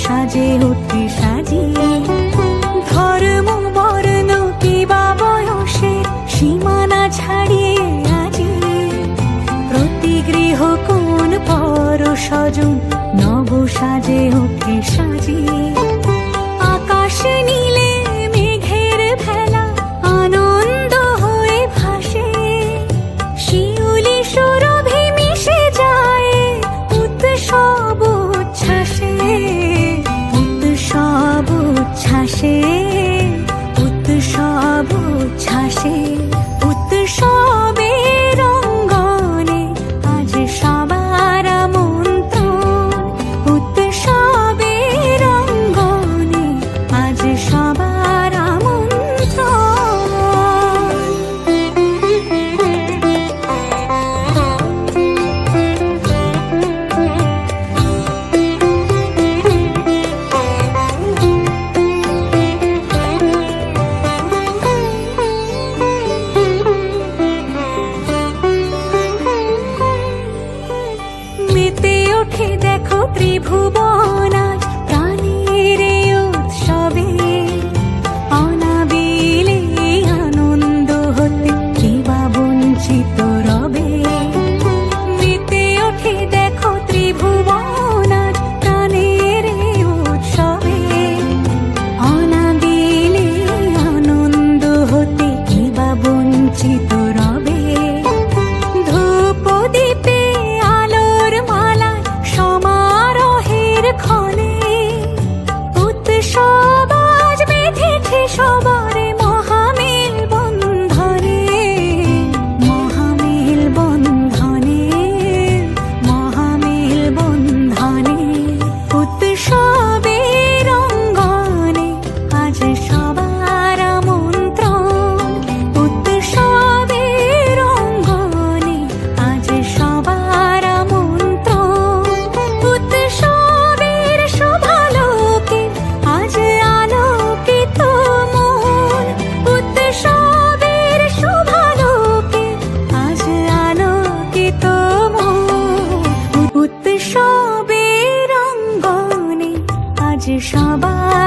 সাজে অতি সাজিয়ে। ধর্ম বর্ণ কিবা বয়সে সীমানা ছাড়িয়ে আজি প্রতি গৃহ কোন পর স্বজন নব সাজে অতি সাজিয়ে। আকাশ নীলে মেঘের ভেলা আনন্দ হয়ে ভাসে, শিউলি সুরভি মিশে যায় উৎসব উচ্ছ্বাসে। উৎসব উচ্ছ্বাসে, উৎসব উচ্ছ্বাসে। উৎসবের অঙ্গনে আজ সবার আমন্ত্রণ। উৎসবের অঙ্গনে আজ সবার মেতে ওঠে দেখো ত্রিভুবন আজ প্রাণের উৎসবে। অনাবিলে আনন্দ হতে কিবা বঞ্চিত রবে। মেতে ওঠে দেখো ত্রিভুবন আজ প্রাণের উৎসবে। অনাবিলে আনন্দ হতে কিবা বঞ্চিত রবে। ধূপ দীপে আলোর মালা সমারোহের ক্ষণে উৎসব আজ বেঁধেছে সবার মহামেল বন্ধনে। মহামেল বন্ধনে, মহামেল বন্ধনে। উৎসবের অঙ্গনে আজ সবার আমন্ত্রণ। উৎসবের অঙ্গনে আজ সবার আমন্ত্রণ। উৎসবের শোভালোকে আজ আলোকিত মন। উৎসবের শোভালোকে আজ আলোকিত মন। উৎসবের অঙ্গনে আজ সবার